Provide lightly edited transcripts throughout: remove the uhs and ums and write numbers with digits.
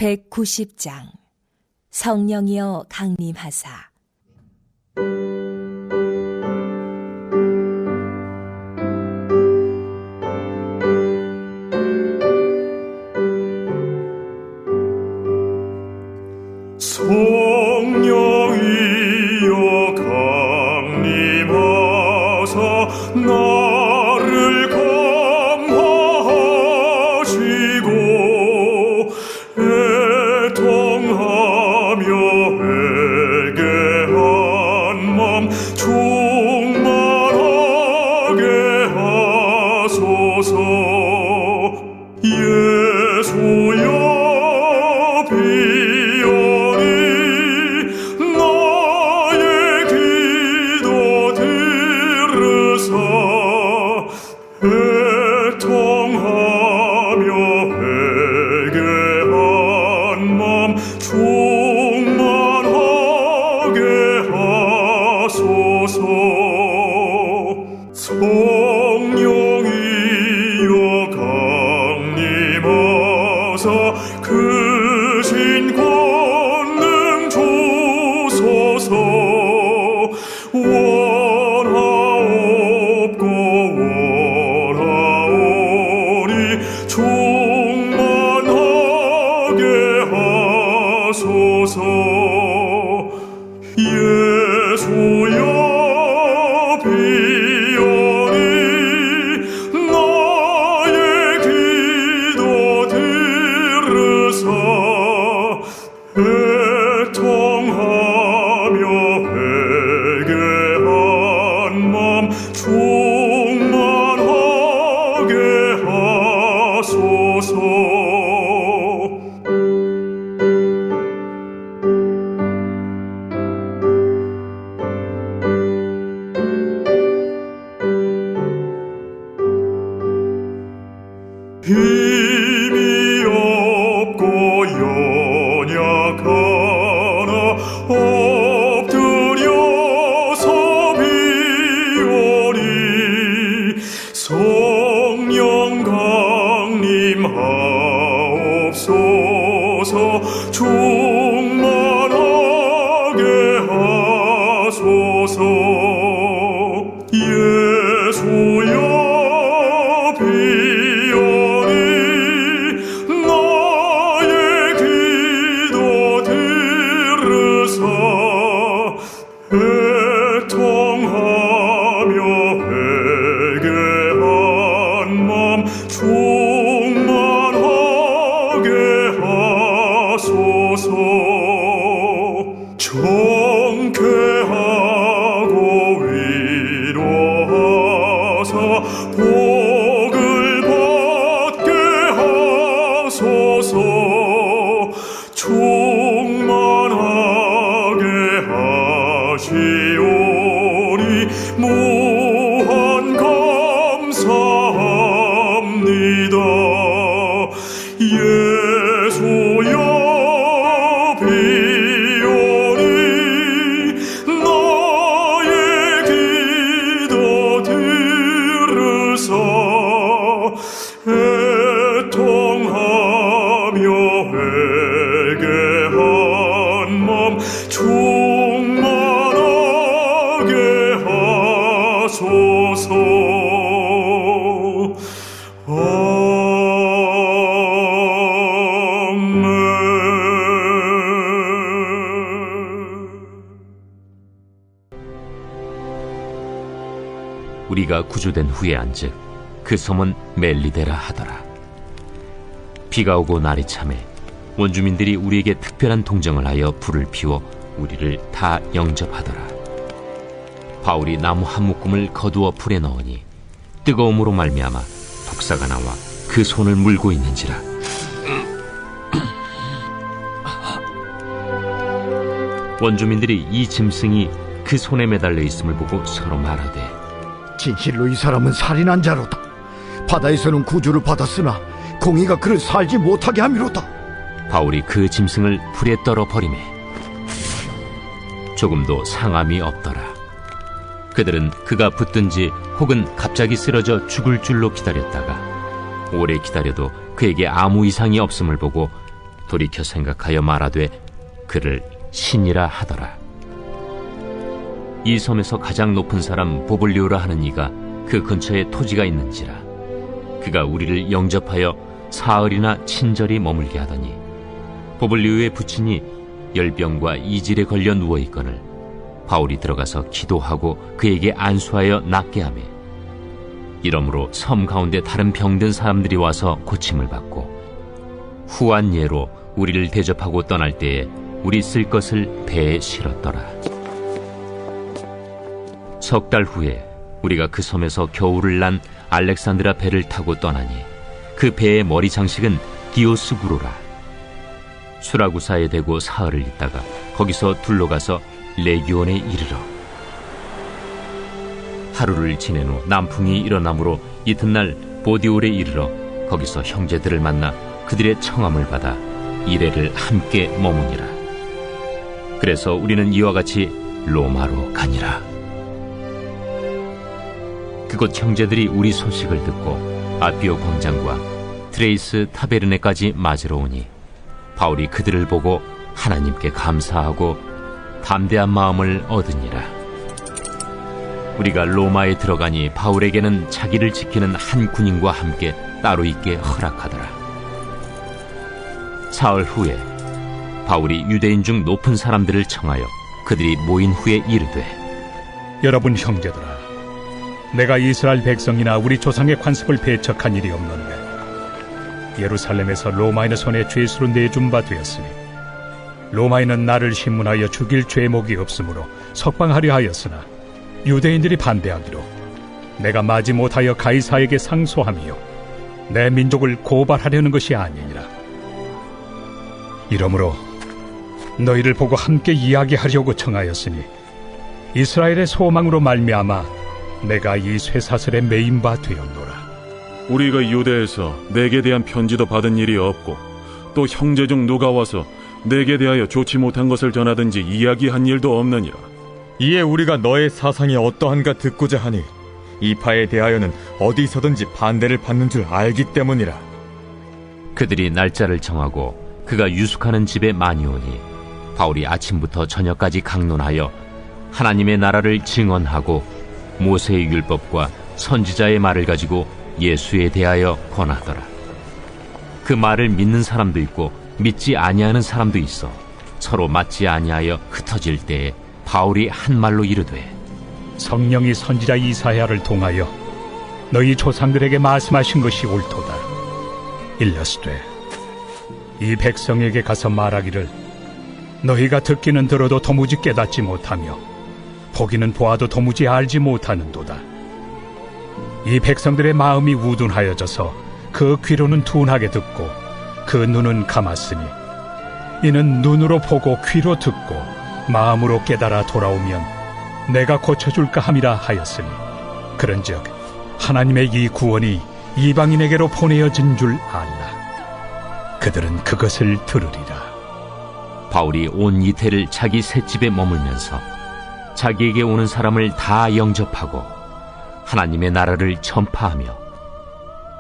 190장 성령이여 강림하사. 성령이여 강림하사 나를 감화하시고 애통하며 회개한 맘 충만하게 하소서. 예수여 비오니 나의 기도 들으사 애통하며 회개한 맘 충만하게 하소서. 성령이여 강림하사 크신 권능 주소서. 원하옵고 원하오니 충만하게 하소서. 예수여 비오니 나의 기도 들으사 애통하며 회개한 맘 충만하게 하소서. 힘이 없고 연약하나 엎드려서 비오니 성령 강림하옵소서. 충만하게 하소서. 예수여 비오니 나의 기도 들으사 애통하며 회개한 맘 충만하게 하소서. 정쾌하고 위로하사 복을 받게 하소서. 충만하게 하시오니 무한 감사합니다. 예수여 비오니 나의 기도 들으사 애통하며 회개한 맘 충만하게 하소서. 우리가 구주된 후에 안즉 그 섬은 멜리데라 하더라. 비가 오고 날이 차매 원주민들이 우리에게 특별한 동정을 하여 불을 피워 우리를 다 영접하더라. 바울이 나무 한 묶음을 거두어 불에 넣으니 뜨거움으로 말미암아 독사가 나와 그 손을 물고 있는지라. 원주민들이 이 짐승이 그 손에 매달려 있음을 보고 서로 말하되 진실로 이 사람은 살인한 자로다. 바다에서는 구주를 받았으나 공의가 그를 살지 못하게 함이로다. 바울이 그 짐승을 불에 떨어 버리매 조금도 상함이 없더라. 그들은 그가 붙든지 혹은 갑자기 쓰러져 죽을 줄로 기다렸다가 오래 기다려도 그에게 아무 이상이 없음을 보고 돌이켜 생각하여 말하되 그를 신이라 하더라. 이 섬에서 가장 높은 사람 보블리오라 하는 이가 그 근처에 토지가 있는지라. 그가 우리를 영접하여 사흘이나 친절히 머물게 하더니 보블리오의 부친이 열병과 이질에 걸려 누워있거늘 바울이 들어가서 기도하고 그에게 안수하여 낫게 하매, 이러므로 섬 가운데 다른 병든 사람들이 와서 고침을 받고 후한 예로 우리를 대접하고 떠날 때에 우리 쓸 것을 배에 실었더라. 석 달 후에 우리가 그 섬에서 겨울을 난 알렉산드라 배를 타고 떠나니 그 배의 머리 장식은 디오스구로라. 수라구사에 대고 사흘을 있다가 거기서 둘러가서 레기온에 이르러 하루를 지낸 후 남풍이 일어나므로 이튿날 보디올에 이르러 거기서 형제들을 만나 그들의 청함을 받아 이레를 함께 머무니라. 그래서 우리는 이와 같이 로마로 가니라. 그곳 형제들이 우리 소식을 듣고 아피오 광장과 트레이스 타베르네까지 맞으러 오니 바울이 그들을 보고 하나님께 감사하고 담대한 마음을 얻으니라. 우리가 로마에 들어가니 바울에게는 자기를 지키는 한 군인과 함께 따로 있게 허락하더라. 사흘 후에 바울이 유대인 중 높은 사람들을 청하여 그들이 모인 후에 이르되, 여러분 형제들아, 내가 이스라엘 백성이나 우리 조상의 관습을 배척한 일이 없는데 예루살렘에서 로마인의 손에 죄수로 내준 바 되었으니 로마인은 나를 신문하여 죽일 죄목이 없으므로 석방하려 하였으나 유대인들이 반대하기로 내가 마지 못하여 가이사에게 상소하며 내 민족을 고발하려는 것이 아니니라. 이러므로 너희를 보고 함께 이야기하려고 청하였으니 이스라엘의 소망으로 말미암아 내가 이 쇠사슬에 매인 바 되었노라. 우리가 유대에서 내게 대한 편지도 받은 일이 없고 또 형제 중 누가 와서 내게 대하여 좋지 못한 것을 전하든지 이야기한 일도 없느니라. 이에 우리가 너의 사상이 어떠한가 듣고자 하니 이 파에 대하여는 어디서든지 반대를 받는 줄 알기 때문이라. 그들이 날짜를 정하고 그가 유숙하는 집에 많이 오니 바울이 아침부터 저녁까지 강론하여 하나님의 나라를 증언하고 모세의 율법과 선지자의 말을 가지고 예수에 대하여 권하더라. 그 말을 믿는 사람도 있고 믿지 아니하는 사람도 있어 서로 맞지 아니하여 흩어질 때에 바울이 한 말로 이르되, 성령이 선지자 이사야를 통하여 너희 조상들에게 말씀하신 것이 옳도다. 일러스되 이 백성에게 가서 말하기를 너희가 듣기는 들어도 도무지 깨닫지 못하며 보기는 보아도 도무지 알지 못하는도다. 이 백성들의 마음이 우둔하여져서 그 귀로는 둔하게 듣고 그 눈은 감았으니 이는 눈으로 보고 귀로 듣고 마음으로 깨달아 돌아오면 내가 고쳐줄까 함이라 하였으니 그런즉 하나님의 이 구원이 이방인에게로 보내어진 줄 알라. 그들은 그것을 들으리라. 바울이 온 이태를 자기 셋집에 머물면서 자기에게 오는 사람을 다 영접하고 하나님의 나라를 전파하며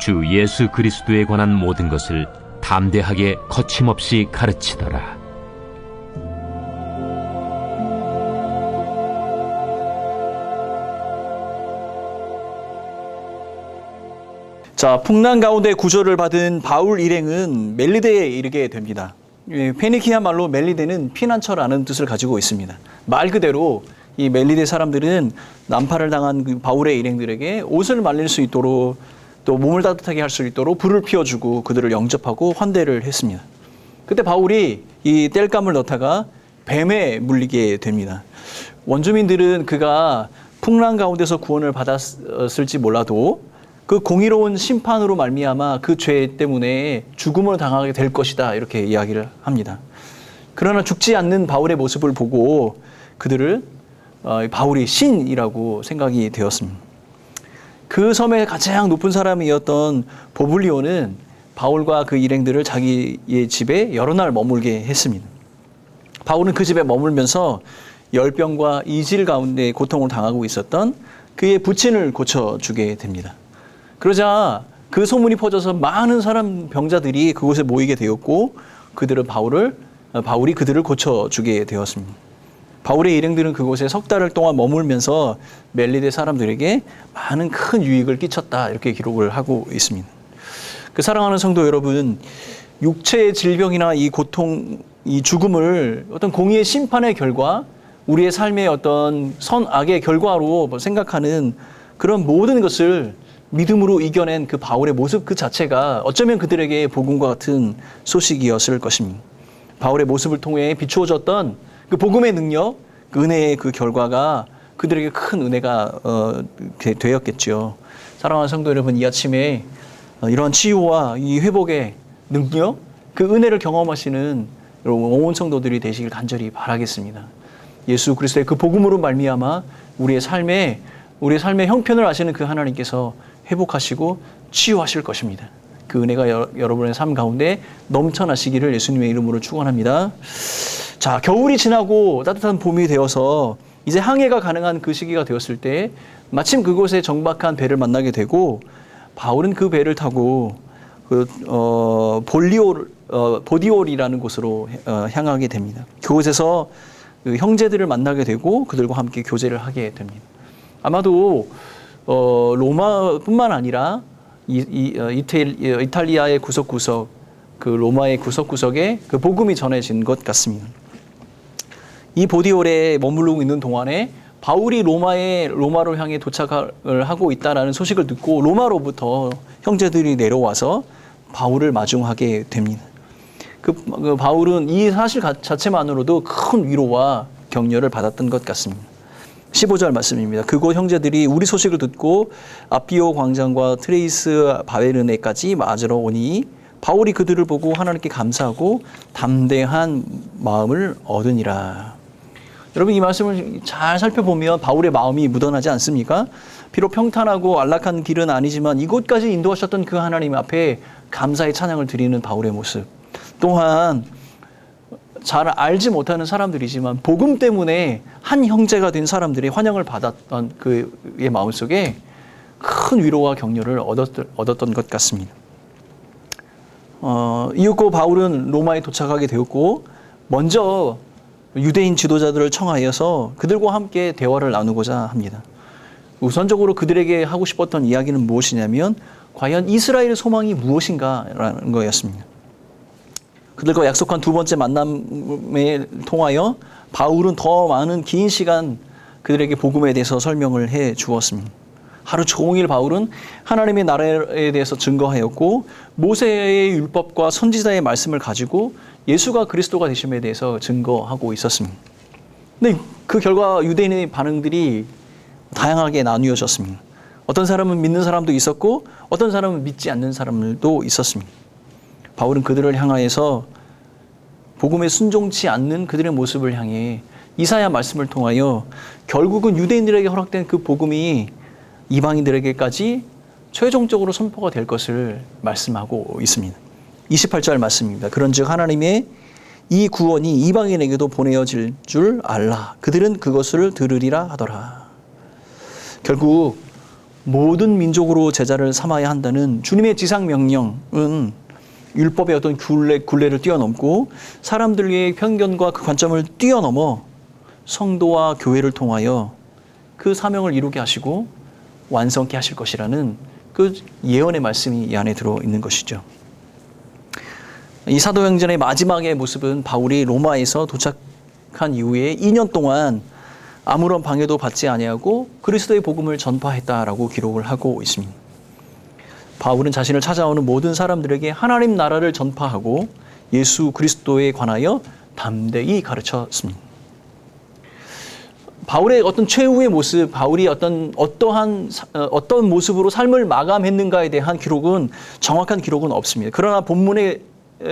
주 예수 그리스도에 관한 모든 것을 담대하게 거침없이 가르치더라. 자, 풍랑 가운데 구조를 받은 바울 일행은 멜리데에 이르게 됩니다. 페니키아 말로 멜리데는 피난처라는 뜻을 가지고 있습니다. 말 그대로 이 멜리데 사람들은 난파를 당한 그 바울의 일행들에게 옷을 말릴 수 있도록 또 몸을 따뜻하게 할 수 있도록 불을 피워주고 그들을 영접하고 환대를 했습니다. 그때 바울이 이 땔감을 넣다가 뱀에 물리게 됩니다. 원주민들은 그가 풍랑 가운데서 구원을 받았을지 몰라도 그 공의로운 심판으로 말미암아 그 죄 때문에 죽음을 당하게 될 것이다, 이렇게 이야기를 합니다. 그러나 죽지 않는 바울의 모습을 보고 그들을 바울이 신이라고 생각이 되었습니다. 그 섬의 가장 높은 사람이었던 보블리오는 바울과 그 일행들을 자기의 집에 여러 날 머물게 했습니다. 바울은 그 집에 머물면서 열병과 이질 가운데 고통을 당하고 있었던 그의 부친을 고쳐주게 됩니다. 그러자 그 소문이 퍼져서 많은 사람 병자들이 그곳에 모이게 되었고 바울이 그들을 고쳐주게 되었습니다. 바울의 일행들은 그곳에 석 달을 동안 머물면서 멜리데 사람들에게 많은 큰 유익을 끼쳤다 이렇게 기록을 하고 있습니다. 그 사랑하는 성도 여러분, 육체의 질병이나 이 고통, 이 죽음을 어떤 공의의 심판의 결과, 우리의 삶의 어떤 선악의 결과로 생각하는 그런 모든 것을 믿음으로 이겨낸 그 바울의 모습 그 자체가 어쩌면 그들에게 복음과 같은 소식이었을 것입니다. 바울의 모습을 통해 비추어졌던 그 복음의 능력, 그 은혜의 그 결과가 그들에게 큰 은혜가 되었겠죠. 사랑하는 성도 여러분, 이 아침에 이러한 치유와 이 회복의 능력, 그 은혜를 경험하시는 여러분 온 성도들이 되시길 간절히 바라겠습니다. 예수 그리스도의 그 복음으로 말미암아 우리의 삶의 형편을 아시는 그 하나님께서 회복하시고 치유하실 것입니다. 그 은혜가 여러분의 삶 가운데 넘쳐나시기를 예수님의 이름으로 축원합니다. 자, 겨울이 지나고 따뜻한 봄이 되어서 이제 항해가 가능한 그 시기가 되었을 때 마침 그곳에 정박한 배를 만나게 되고 바울은 그 배를 타고 보디올이라는 곳으로 향하게 됩니다. 그곳에서 그 형제들을 만나게 되고 그들과 함께 교제를 하게 됩니다. 아마도 로마뿐만 아니라 이탈리아의 구석구석, 그 로마의 구석구석에 그 복음이 전해진 것 같습니다. 이 보디올에 머무르고 있는 동안에 바울이 로마로 향해 도착을 하고 있다라는 소식을 듣고 로마로부터 형제들이 내려와서 바울을 마중하게 됩니다. 그 바울은 이 사실 자체만으로도 큰 위로와 격려를 받았던 것 같습니다. 15절 말씀입니다. 그곳 형제들이 우리 소식을 듣고 아피오 광장과 트레이스 바베르네까지 맞으러 오니 바울이 그들을 보고 하나님께 감사하고 담대한 마음을 얻으니라. 여러분, 이 말씀을 잘 살펴보면 바울의 마음이 묻어나지 않습니까? 비록 평탄하고 안락한 길은 아니지만 이곳까지 인도하셨던 그 하나님 앞에 감사의 찬양을 드리는 바울의 모습, 또한 잘 알지 못하는 사람들이지만 복음 때문에 한 형제가 된 사람들의 환영을 받았던 그의 마음속에 큰 위로와 격려를 얻었던 것 같습니다. 이윽고 바울은 로마에 도착하게 되었고 먼저 유대인 지도자들을 청하여서 그들과 함께 대화를 나누고자 합니다. 우선적으로 그들에게 하고 싶었던 이야기는 무엇이냐면 과연 이스라엘의 소망이 무엇인가라는 거였습니다. 그들과 약속한 두 번째 만남에 통하여 바울은 더 많은 긴 시간 그들에게 복음에 대해서 설명을 해 주었습니다. 하루 종일 바울은 하나님의 나라에 대해서 증거하였고 모세의 율법과 선지자의 말씀을 가지고 예수가 그리스도가 되심에 대해서 증거하고 있었습니다. 근데 그 결과 유대인의 반응들이 다양하게 나뉘어졌습니다. 어떤 사람은 믿는 사람도 있었고 어떤 사람은 믿지 않는 사람들도 있었습니다. 바울은 그들을 향하여서 복음에 순종치 않는 그들의 모습을 향해 이사야 말씀을 통하여 결국은 유대인들에게 허락된 그 복음이 이방인들에게까지 최종적으로 선포가 될 것을 말씀하고 있습니다. 28절 말씀입니다. 그런즉 하나님의 이 구원이 이방인에게도 보내어질 줄 알라. 그들은 그것을 들으리라 하더라. 결국 모든 민족으로 제자를 삼아야 한다는 주님의 지상 명령은 율법의 어떤 굴레를 뛰어넘고 사람들의 편견과 그 관점을 뛰어넘어 성도와 교회를 통하여 그 사명을 이루게 하시고 완성케 하실 것이라는 그 예언의 말씀이 이 안에 들어있는 것이죠. 이 사도행전의 마지막의 모습은 바울이 로마에서 도착한 이후에 2년 동안 아무런 방해도 받지 아니하고 그리스도의 복음을 전파했다라고 기록을 하고 있습니다. 바울은 자신을 찾아오는 모든 사람들에게 하나님 나라를 전파하고 예수 그리스도에 관하여 담대히 가르쳤습니다. 바울의 어떤 최후의 모습, 바울이 어떤 모습으로 삶을 마감했는가에 대한 기록은 정확한 기록은 없습니다. 그러나 본문의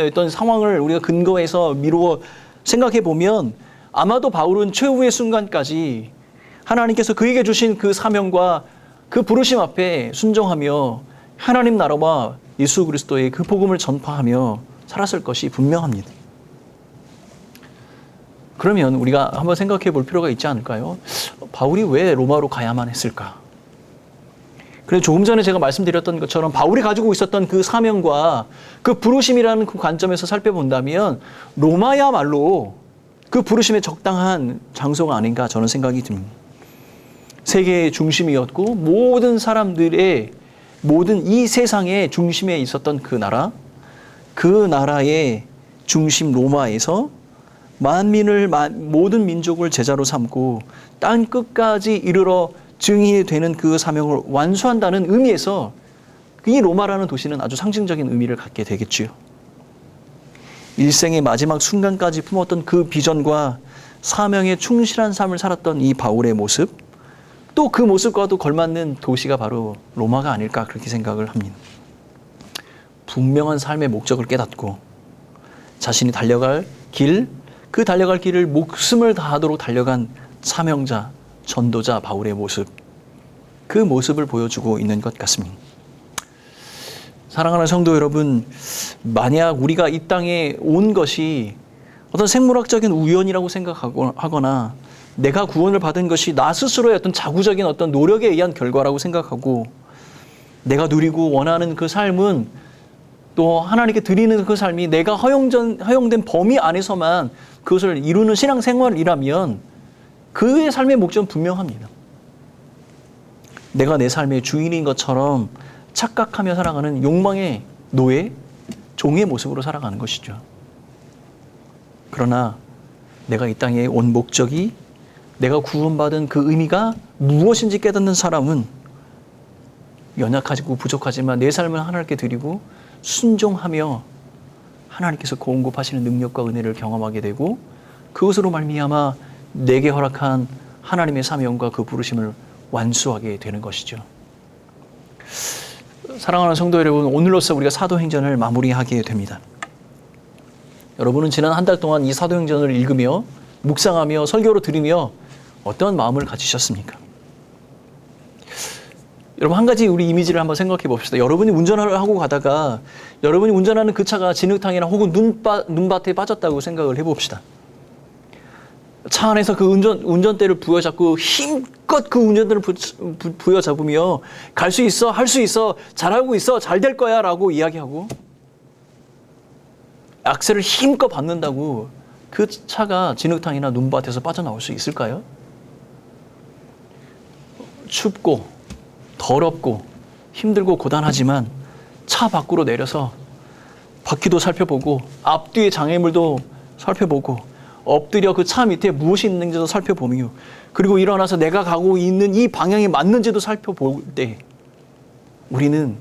어떤 상황을 우리가 근거해서 미루어 생각해 보면 아마도 바울은 최후의 순간까지 하나님께서 그에게 주신 그 사명과 그 부르심 앞에 순종하며 하나님 나라와 예수 그리스도의 그 복음을 전파하며 살았을 것이 분명합니다. 그러면 우리가 한번 생각해 볼 필요가 있지 않을까요? 바울이 왜 로마로 가야만 했을까? 그래서 조금 전에 제가 말씀드렸던 것처럼 바울이 가지고 있었던 그 사명과 그 부르심이라는 그 관점에서 살펴본다면 로마야말로 그 부르심에 적당한 장소가 아닌가 저는 생각이 듭니다. 세계의 중심이었고 모든 사람들의 모든 이 세상의 중심에 있었던 그 나라, 그 나라의 중심 로마에서 만민을 모든 민족을 제자로 삼고 땅 끝까지 이르러 증인이 되는 그 사명을 완수한다는 의미에서 이 로마라는 도시는 아주 상징적인 의미를 갖게 되겠지요. 일생의 마지막 순간까지 품었던 그 비전과 사명에 충실한 삶을 살았던 이 바울의 모습, 또 그 모습과도 걸맞는 도시가 바로 로마가 아닐까 그렇게 생각을 합니다. 분명한 삶의 목적을 깨닫고 자신이 달려갈 길, 그 달려갈 길을 목숨을 다하도록 달려간 사명자, 전도자 바울의 모습, 그 모습을 보여주고 있는 것 같습니다. 사랑하는 성도 여러분, 만약 우리가 이 땅에 온 것이 어떤 생물학적인 우연이라고 생각하거나 내가 구원을 받은 것이 나 스스로의 어떤 자구적인 어떤 노력에 의한 결과라고 생각하고 내가 누리고 원하는 그 삶은 또 하나님께 드리는 그 삶이 내가 허용된 범위 안에서만 그것을 이루는 신앙생활이라면 그의 삶의 목적은 분명합니다. 내가 내 삶의 주인인 것처럼 착각하며 살아가는 욕망의 노예, 종의 모습으로 살아가는 것이죠. 그러나 내가 이 땅에 온 목적이 내가 구원받은 그 의미가 무엇인지 깨닫는 사람은 연약하고 부족하지만 내 삶을 하나님께 드리고 순종하며 하나님께서 공급하시는 능력과 은혜를 경험하게 되고 그것으로 말미암아 내게 허락한 하나님의 사명과 그 부르심을 완수하게 되는 것이죠. 사랑하는 성도 여러분, 오늘로써 우리가 사도행전을 마무리하게 됩니다. 여러분은 지난 한 달 동안 이 사도행전을 읽으며 묵상하며 설교로 들으며 어떤 마음을 가지셨습니까? 여러분, 한 가지 우리 이미지를 한번 생각해 봅시다. 여러분이 운전을 하고 가다가 여러분이 운전하는 그 차가 진흙탕이나 혹은 눈밭에 빠졌다고 생각을 해봅시다. 차 안에서 그 운전대를 부여잡고 힘껏 그 운전대를 부여잡으며 갈 수 있어, 할 수 있어, 잘하고 있어, 잘 될 거야 라고 이야기하고 악셀을 힘껏 밟는다고 그 차가 진흙탕이나 눈밭에서 빠져나올 수 있을까요? 춥고 더럽고 힘들고 고단하지만 차 밖으로 내려서 바퀴도 살펴보고 앞뒤의 장애물도 살펴보고 엎드려 그 차 밑에 무엇이 있는지도 살펴보며 그리고 일어나서 내가 가고 있는 이 방향이 맞는지도 살펴볼 때 우리는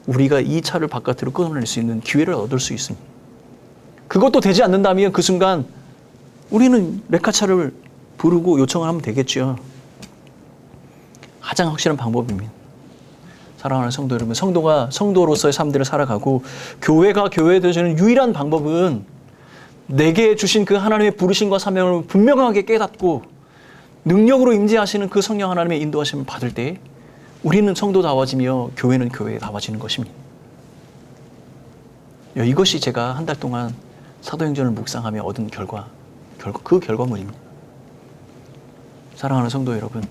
우리가 이 차를 바깥으로 끌어낼 수 있는 기회를 얻을 수 있습니다. 그것도 되지 않는다면 그 순간 우리는 레카차를 부르고 요청을 하면 되겠죠. 가장 확실한 방법입니다. 사랑하는 성도 여러분, 성도가 성도로서의 삶들을 살아가고 교회가 교회되어지는 유일한 방법은 내게 주신 그 하나님의 부르심과 사명을 분명하게 깨닫고 능력으로 임재하시는 그 성령 하나님의 인도하심을 받을 때 우리는 성도다워지며 교회는 교회다워지는 것입니다. 이것이 제가 한 달 동안 사도행전을 묵상하며 얻은 그 결과물입니다. 사랑하는 성도 여러분,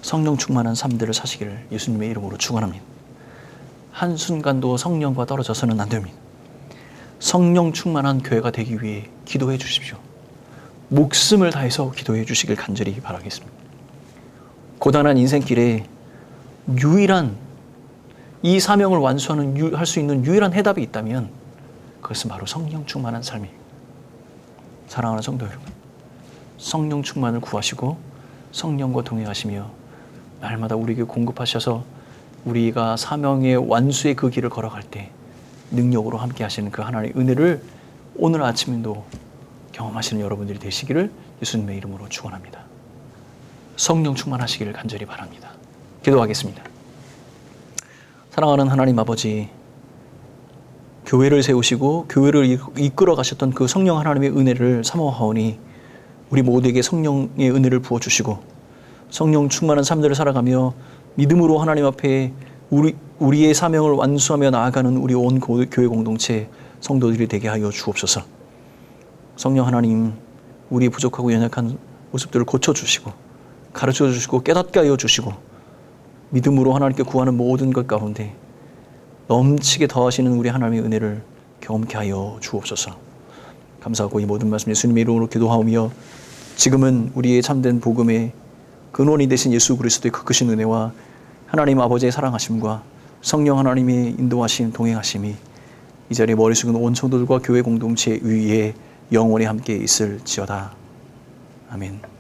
성령 충만한 삶들을 사시기를 예수님의 이름으로 축원합니다. 한순간도 성령과 떨어져서는 안 됩니다. 성령 충만한 교회가 되기 위해 기도해 주십시오. 목숨을 다해서 기도해 주시길 간절히 바라겠습니다. 고단한 인생길에 유일한 이 사명을 완수하는 할 수 있는 유일한 해답이 있다면 그것은 바로 성령 충만한 삶이에요. 사랑하는 성도 여러분, 성령 충만을 구하시고 성령과 동행하시며 날마다 우리에게 공급하셔서 우리가 사명의 완수의 그 길을 걸어갈 때 능력으로 함께 하시는 그 하나님의 은혜를 오늘 아침에도 경험하시는 여러분들이 되시기를 예수님의 이름으로 축원합니다. 성령 충만하시기를 간절히 바랍니다. 기도하겠습니다. 사랑하는 하나님 아버지, 교회를 세우시고 교회를 이끌어 가셨던 그 성령 하나님의 은혜를 사모하오니 우리 모두에게 성령의 은혜를 부어주시고 성령 충만한 삶들을 살아가며 믿음으로 하나님 앞에 우리의 사명을 완수하며 나아가는 우리 온 교회 공동체 성도들이 되게 하여 주옵소서. 성령 하나님, 우리 부족하고 연약한 모습들을 고쳐주시고 가르쳐주시고 깨닫게 하여 주시고 믿음으로 하나님께 구하는 모든 것 가운데 넘치게 더하시는 우리 하나님의 은혜를 경험케 하여 주옵소서. 감사하고 이 모든 말씀 예수님의 이름으로 기도하오며 지금은 우리의 참된 복음의 근원이 되신 예수 그리스도의 그 크신 은혜와 하나님 아버지의 사랑하심과 성령 하나님의 인도하심 동행하심이 이 자리에 머리 숙인 온 성도들과 교회 공동체 위에 영원히 함께 있을지어다. 아멘.